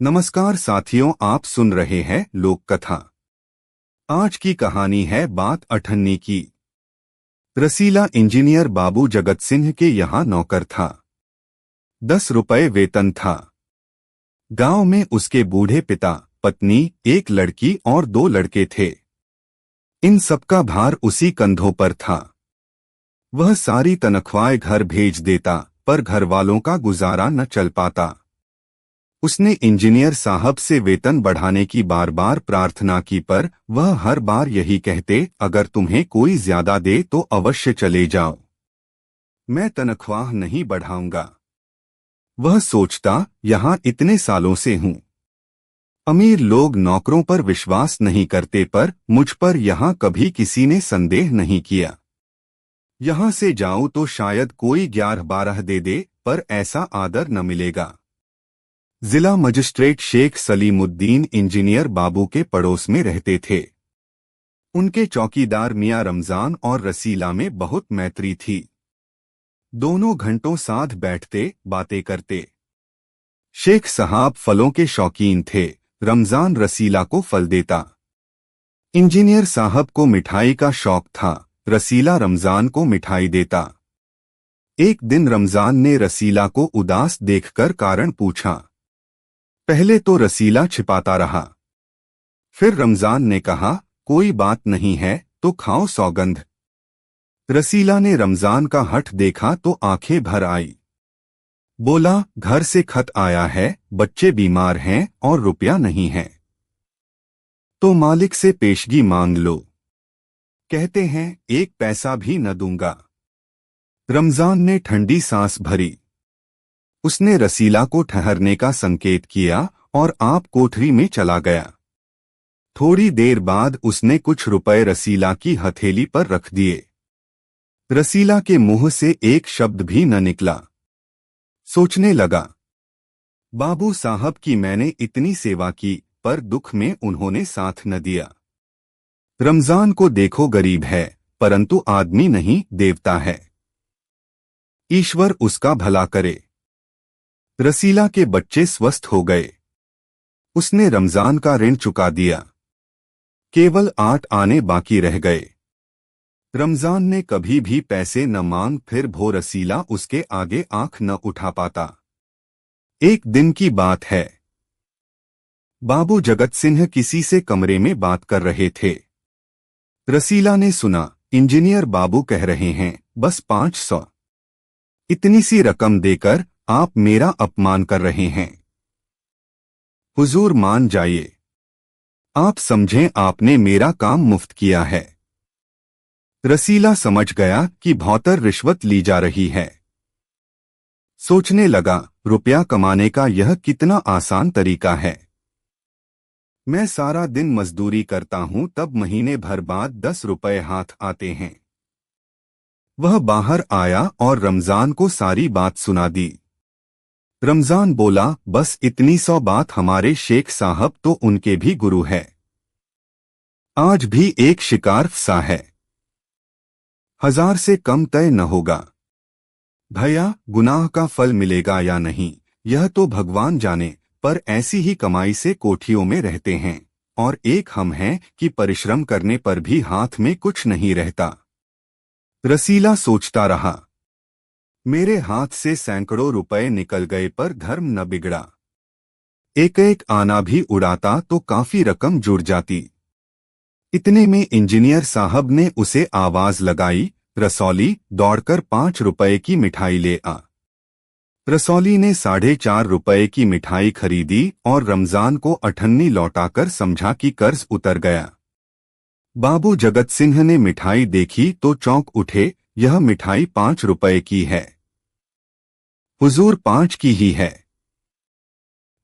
नमस्कार साथियों, आप सुन रहे हैं लोक कथा। आज की कहानी है बात अठन्नी की। रसीला इंजीनियर बाबू जगत सिंह के यहाँ नौकर था। 10 रुपए वेतन था। गांव में उसके बूढ़े पिता, पत्नी, एक लड़की और 2 लड़के थे। इन सबका भार उसी कंधों पर था। वह सारी तनख्वाह घर भेज देता, पर घरवालों का गुजारा न चल पाता। उसने इंजीनियर साहब से वेतन बढ़ाने की बार बार प्रार्थना की, पर वह हर बार यही कहते, अगर तुम्हें कोई ज्यादा दे तो अवश्य चले जाओ, मैं तनख्वाह नहीं बढ़ाऊंगा। वह सोचता, यहाँ इतने सालों से हूँ। अमीर लोग नौकरों पर विश्वास नहीं करते, पर मुझ पर यहाँ कभी किसी ने संदेह नहीं किया। यहाँ से जाऊं तो शायद कोई 11-12 दे दे, पर ऐसा आदर न मिलेगा। जिला मजिस्ट्रेट शेख सलीमुद्दीन इंजीनियर बाबू के पड़ोस में रहते थे। उनके चौकीदार मियां रमजान और रसीला में बहुत मैत्री थी। दोनों घंटों साथ बैठते, बातें करते। शेख साहब फलों के शौकीन थे। रमजान रसीला को फल देता। इंजीनियर साहब को मिठाई का शौक था। रसीला रमजान को मिठाई देता। एक दिन रमजान ने रसीला को उदास देखकर कारण पूछा। पहले तो रसीला छिपाता रहा। फिर रमजान ने कहा, कोई बात नहीं है तो खाओ सौगंध। रसीला ने रमजान का हठ देखा तो आंखें भर आई। बोला, घर से खत आया है, बच्चे बीमार हैं और रुपया नहीं है, तो मालिक से पेशगी मांग लो। कहते हैं 1 पैसा भी न दूंगा। रमजान ने ठंडी सांस भरी। उसने रसीला को ठहरने का संकेत किया और आप कोठरी में चला गया। थोड़ी देर बाद उसने कुछ रुपए रसीला की हथेली पर रख दिए। रसीला के मुंह से एक शब्द भी न निकला। सोचने लगा, बाबू साहब की मैंने इतनी सेवा की, पर दुख में उन्होंने साथ न दिया। रमजान को देखो गरीब है, परंतु आदमी नहीं, देवता है। ईश्वर उसका भला करे। रसीला के बच्चे स्वस्थ हो गए। उसने रमजान का ऋण चुका दिया। केवल 8 आने बाकी रह गए। रमजान ने कभी भी पैसे न मांग, फिर भो रसीला उसके आगे आंख न उठा पाता। एक दिन की बात है। बाबू जगत सिंह किसी से कमरे में बात कर रहे थे। रसीला ने सुना, इंजीनियर बाबू कह रहे हैं, बस 500। इतनी सी रकम देकर आप मेरा अपमान कर रहे हैं। हुजूर मान जाइए। आप समझें आपने मेरा काम मुफ्त किया है। रसीला समझ गया कि भौतर रिश्वत ली जा रही है। सोचने लगा, रुपया कमाने का यह कितना आसान तरीका है। मैं सारा दिन मजदूरी करता हूं, तब महीने भर बाद 10 रुपए हाथ आते हैं। वह बाहर आया और रमजान को सारी बात सुना दी। रमजान बोला, बस इतनी 100 बात, हमारे शेख साहब तो उनके भी गुरु है। आज भी एक शिकार फंसा है। 1000 से कम तय न होगा। भैया, गुनाह का फल मिलेगा या नहीं, यह तो भगवान जाने, पर ऐसी ही कमाई से कोठियों में रहते हैं, और एक हम हैं कि परिश्रम करने पर भी हाथ में कुछ नहीं रहता। रसीला सोचता रहा, मेरे हाथ से सैकड़ों रुपए निकल गए, पर धर्म न बिगड़ा। एक एक आना भी उड़ाता तो काफी रकम जुड़ जाती। इतने में इंजीनियर साहब ने उसे आवाज लगाई, रसौली, दौड़कर 5 रुपए की मिठाई ले आ। रसौली ने 4.5 रुपए की मिठाई खरीदी और रमजान को अठन्नी लौटाकर समझा कि कर्ज उतर गया। बाबू जगत सिंह ने मिठाई देखी तो चौंक उठे, यह मिठाई 5 रुपए की है। हुजूर 5 की ही है।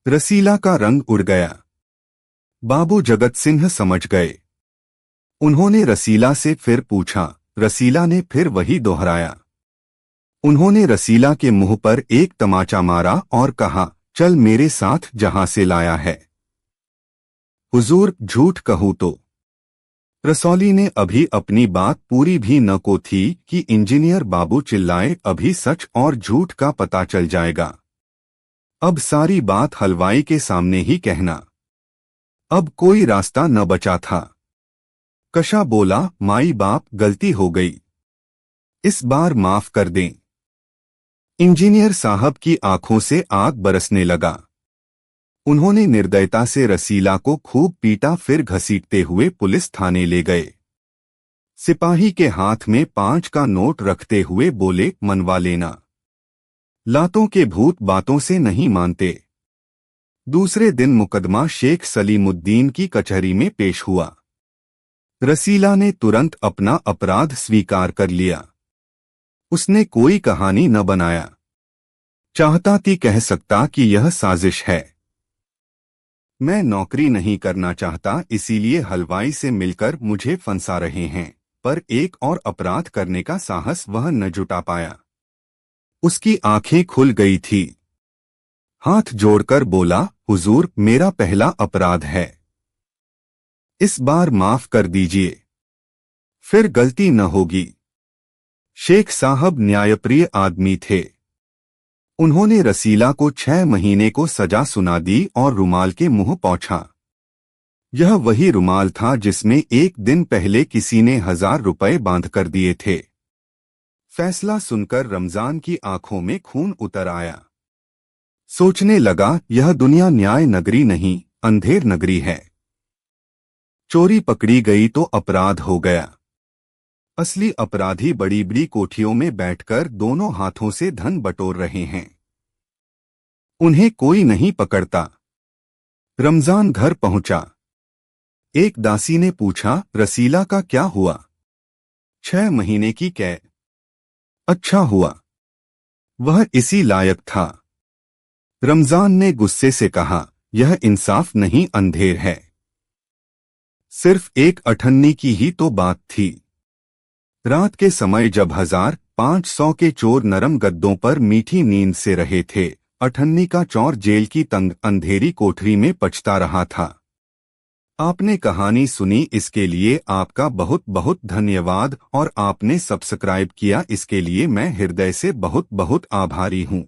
रसीला का रंग उड़ गया। बाबू जगत सिंह समझ गए। उन्होंने रसीला से फिर पूछा। रसीला ने फिर वही दोहराया। उन्होंने रसीला के मुंह पर एक तमाचा मारा और कहा, चल मेरे साथ जहां से लाया है। हुजूर, झूठ कहूं तो। रसौली ने अभी अपनी बात पूरी भी न को थी कि इंजीनियर बाबू चिल्लाए, अभी सच और झूठ का पता चल जाएगा। अब सारी बात हलवाई के सामने ही कहना। अब कोई रास्ता न बचा था। कशा बोला, माई बाप, गलती हो गई, इस बार माफ कर दें। इंजीनियर साहब की आंखों से आग बरसने लगा। उन्होंने निर्दयता से रसीला को खूब पीटा, फिर घसीटते हुए पुलिस थाने ले गए। सिपाही के हाथ में 5 का नोट रखते हुए बोले, मनवा लेना। लातों के भूत बातों से नहीं मानते। दूसरे दिन मुकदमा शेख सलीमुद्दीन की कचहरी में पेश हुआ। रसीला ने तुरंत अपना अपराध स्वीकार कर लिया। उसने कोई कहानी न बनाया। चाहता थी कह सकता कि यह साजिश है। मैं नौकरी नहीं करना चाहता, इसीलिए हलवाई से मिलकर मुझे फंसा रहे हैं, पर एक और अपराध करने का साहस वह न जुटा पाया। उसकी आंखें खुल गई थी। हाथ जोड़कर बोला, हुजूर, मेरा पहला अपराध है, इस बार माफ कर दीजिए, फिर गलती न होगी। शेख साहब न्यायप्रिय आदमी थे। उन्होंने रसीला को 6 महीने को सजा सुना दी और रुमाल के मुंह पोंछा। यह वही रुमाल था जिसमें एक दिन पहले किसी ने 1000 रुपए बांधकर दिए थे। फैसला सुनकर रमजान की आंखों में खून उतर आया। सोचने लगा, यह दुनिया न्याय नगरी नहीं, अंधेर नगरी है। चोरी पकड़ी गई तो अपराध हो गया। असली अपराधी बड़ी बड़ी कोठियों में बैठकर दोनों हाथों से धन बटोर रहे हैं। उन्हें कोई नहीं पकड़ता। रमजान घर पहुंचा। एक दासी ने पूछा, रसीला का क्या हुआ? 6 महीने की कैद। अच्छा हुआ, वह इसी लायक था। रमजान ने गुस्से से कहा, यह इंसाफ नहीं, अंधेर है। सिर्फ एक अठन्नी की ही तो बात थी। रात के समय जब 1500 के चोर नरम गद्दों पर मीठी नींद से रहे थे, अठन्नी का चौर जेल की तंग अंधेरी कोठरी में पचता रहा था। आपने कहानी सुनी, इसके लिए आपका बहुत बहुत धन्यवाद, और आपने सब्सक्राइब किया, इसके लिए मैं हृदय से बहुत बहुत आभारी हूँ।